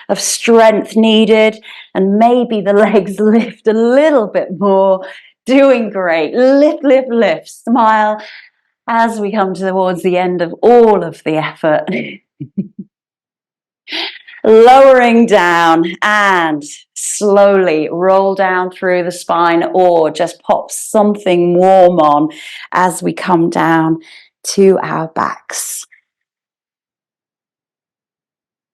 of strength needed, and maybe the legs lift a little bit more. Doing great. Lift, lift, lift. Smile as we come towards the end of all of the effort. Lowering down and slowly roll down through the spine, or just pop something warm on as we come down to our backs.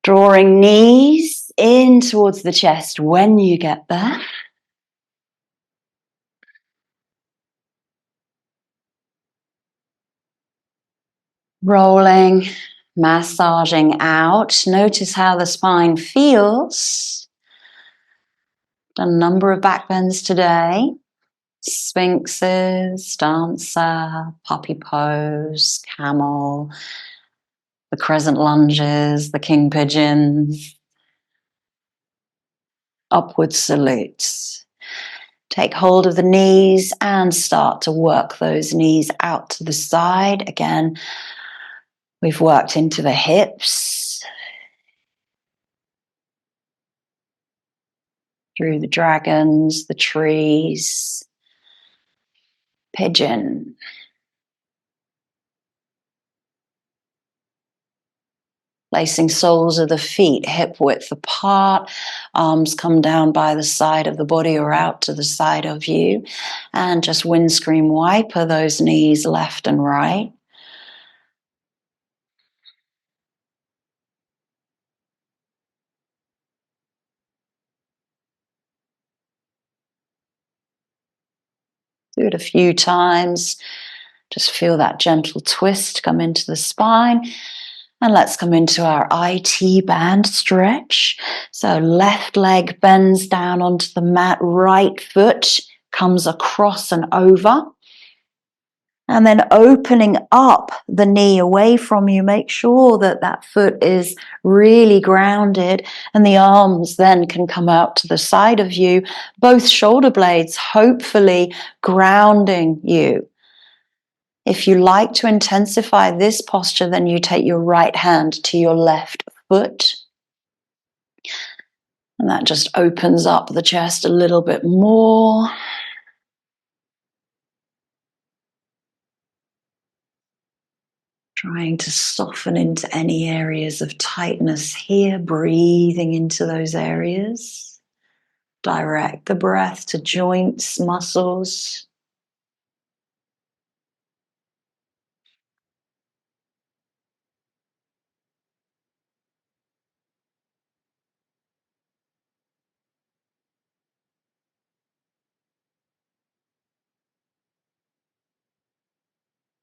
Drawing knees in towards the chest when you get there. Rolling, massaging out. Notice how the spine feels. Done a number of back bends today. Sphinxes, stanza, puppy pose, camel, the crescent lunges, the king pigeons, upward salutes. Take hold of the knees and start to work those knees out to the side. Again, we've worked into the hips, through the dragons, the trees, pigeon. Placing soles of the feet hip width apart, arms come down by the side of the body or out to the side of you, and just windscreen wiper those knees left and right. Do it a few times. Just feel that gentle twist come into the spine. And let's come into our IT band stretch. So left leg bends down onto the mat, right foot comes across and over. And then opening up the knee away from you, make sure that that foot is really grounded, and the arms then can come out to the side of you, both shoulder blades hopefully grounding you. If you like to intensify this posture, then you take your right hand to your left foot. And that just opens up the chest a little bit more. Trying to soften into any areas of tightness here, breathing into those areas. Direct the breath to joints, muscles.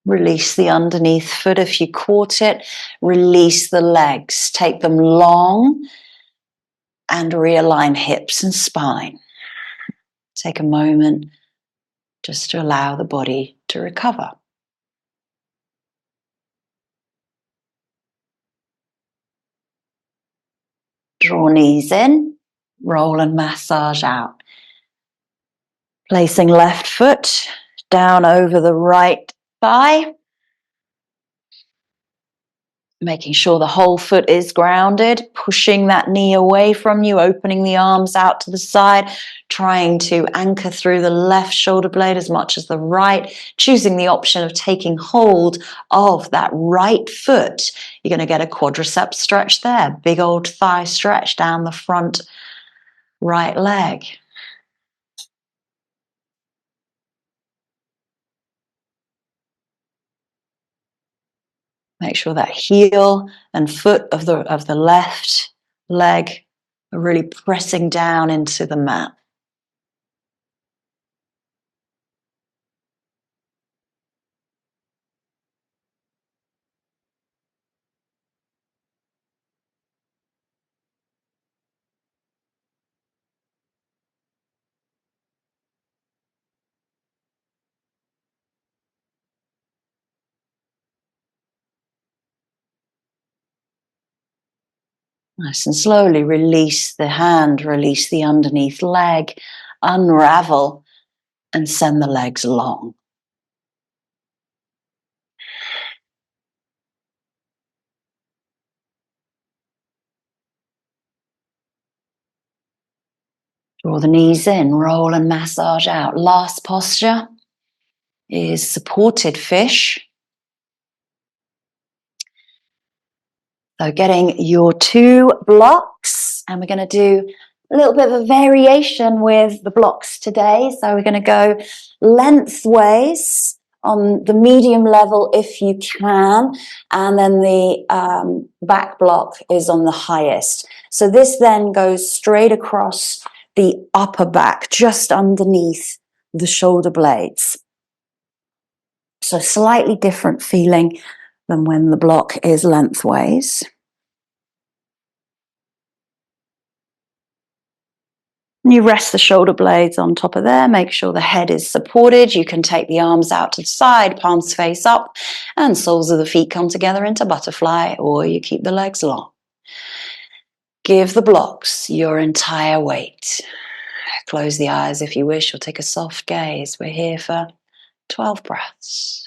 Release the underneath foot if you caught it. Release the legs. Take them long and realign hips and spine. Take a moment just to allow the body to recover. Draw knees in, roll and massage out. Placing left foot down over the right thigh. Making sure the whole foot is grounded, pushing that knee away from you, opening the arms out to the side, trying to anchor through the left shoulder blade as much as the right, choosing the option of taking hold of that right foot. You're going to get a quadricep stretch there, big old thigh stretch down the front right leg. Make sure that heel and foot of the left leg are really pressing down into the mat. Nice and slowly release the hand, release the underneath leg, unravel and send the legs long. Draw the knees in, roll and massage out. Last posture is supported fish. So getting your 2 blocks, and we're going to do a little bit of a variation with the blocks today. So we're going to go lengthways on the medium level if you can, and then the back block is on the highest. So this then goes straight across the upper back, just underneath the shoulder blades. So slightly different feeling than when the block is lengthways. You rest the shoulder blades on top of there. Make sure the head is supported. You can take the arms out to the side, palms face up, and soles of the feet come together into butterfly, or you keep the legs long. Give the blocks your entire weight. Close the eyes if you wish, or take a soft gaze. We're here for 12 breaths.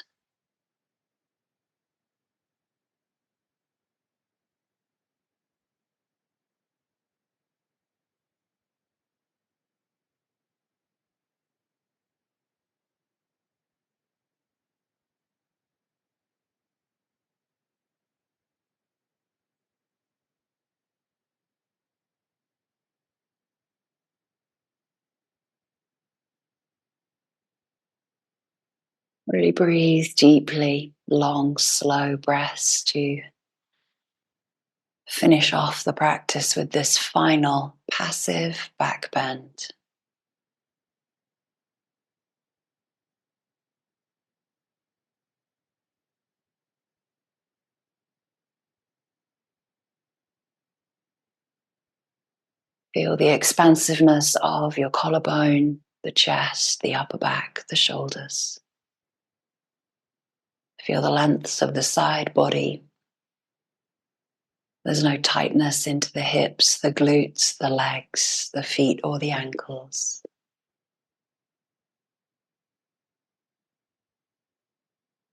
Really breathe deeply, long, slow breaths to finish off the practice with this final passive back bend. Feel the expansiveness of your collarbone, the chest, the upper back, the shoulders. Feel the lengths of the side body. There's no tightness into the hips, the glutes, the legs, the feet, or the ankles.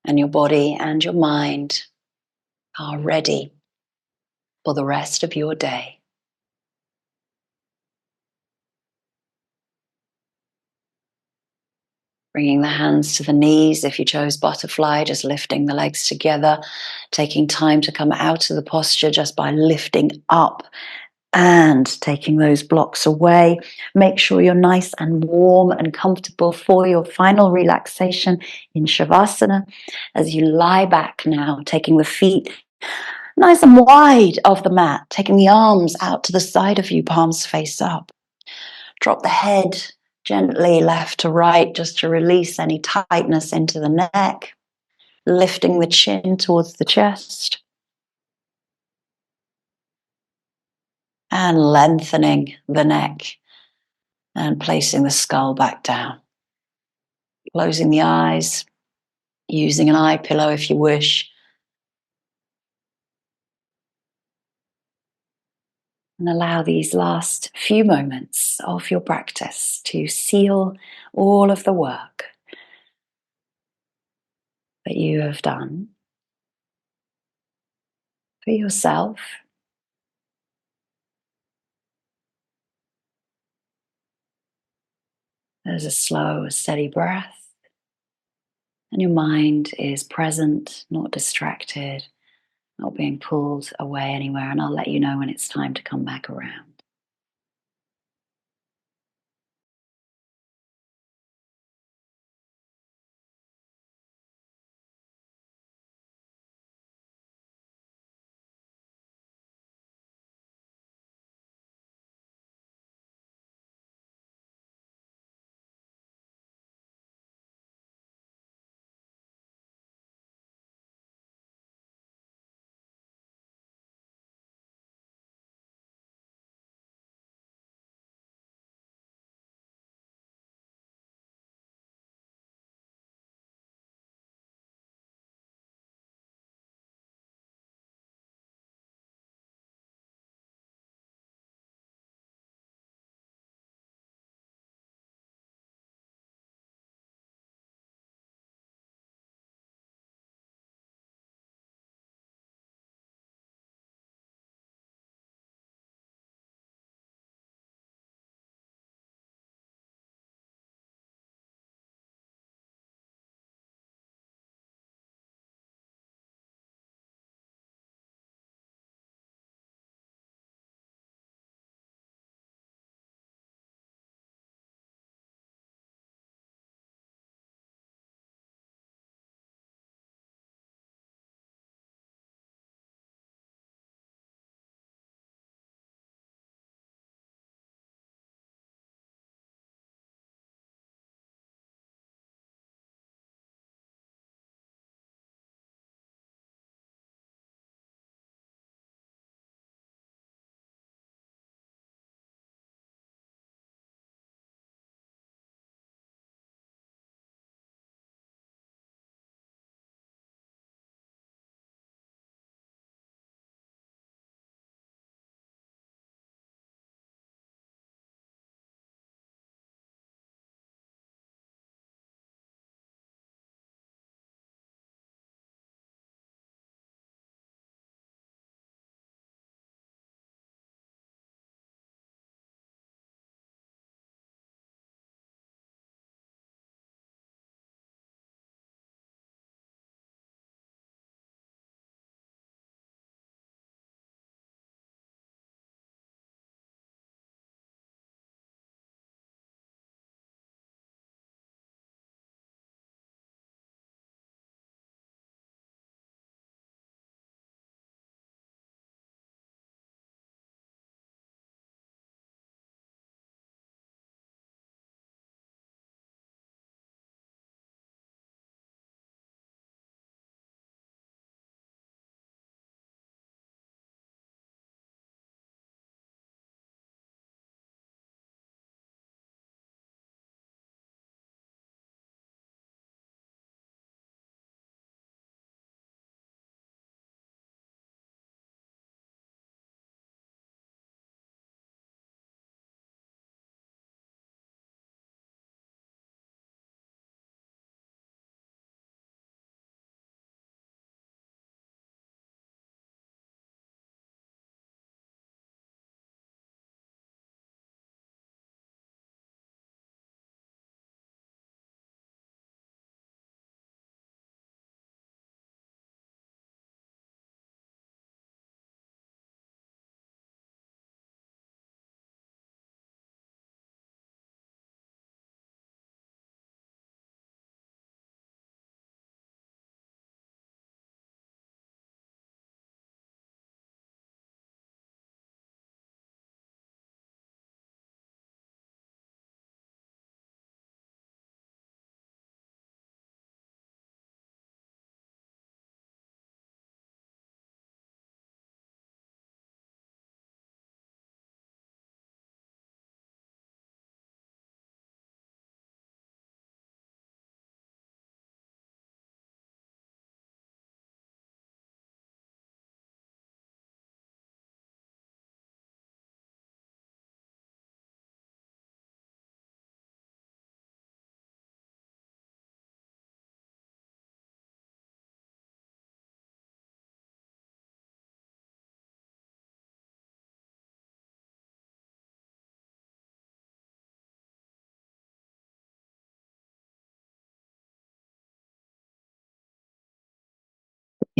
And your body and your mind are ready for the rest of your day. Bringing the hands to the knees. If you chose butterfly, just lifting the legs together, taking time to come out of the posture just by lifting up and taking those blocks away. Make sure you're nice and warm and comfortable for your final relaxation in Shavasana. As you lie back now, taking the feet nice and wide of the mat, taking the arms out to the side of you, palms face up. Drop the head gently left to right just to release any tightness into the neck, lifting the chin towards the chest, and lengthening the neck and placing the skull back down. Closing the eyes, using an eye pillow if you wish. And allow these last few moments of your practice to seal all of the work that you have done for yourself. There's a slow, steady breath, and your mind is present, not distracted, not being pulled away anywhere. And I'll let you know when it's time to come back around.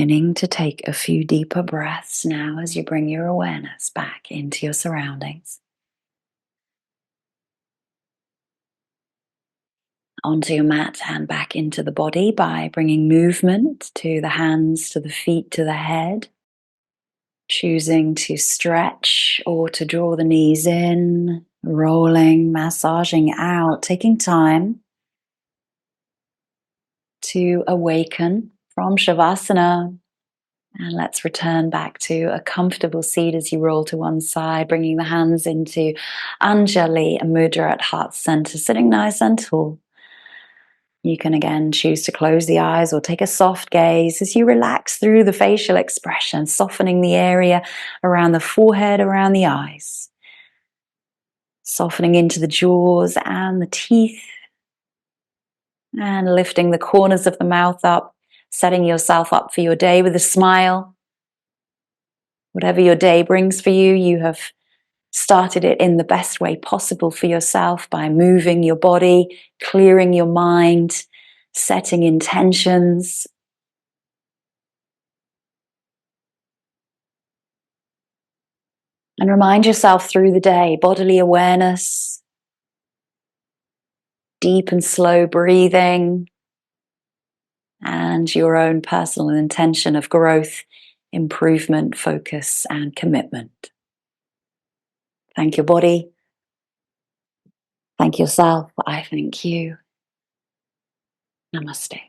Beginning to take a few deeper breaths now as you bring your awareness back into your surroundings. Onto your mat and back into the body by bringing movement to the hands, to the feet, to the head. Choosing to stretch or to draw the knees in, rolling, massaging out, taking time to awaken from Shavasana. And let's return back to a comfortable seat as you roll to one side, bringing the hands into Anjali Mudra at heart center, sitting nice and tall. You can again choose to close the eyes or take a soft gaze as you relax through the facial expression, softening the area around the forehead, around the eyes. Softening into the jaws and the teeth. And lifting the corners of the mouth up, setting yourself up for your day with a smile. Whatever your day brings for you, you have started it in the best way possible for yourself by moving your body, clearing your mind, setting intentions. And remind yourself through the day, bodily awareness, deep and slow breathing, and your own personal intention of growth, improvement, focus, and commitment. Thank your body. Thank yourself. I thank you. Namaste.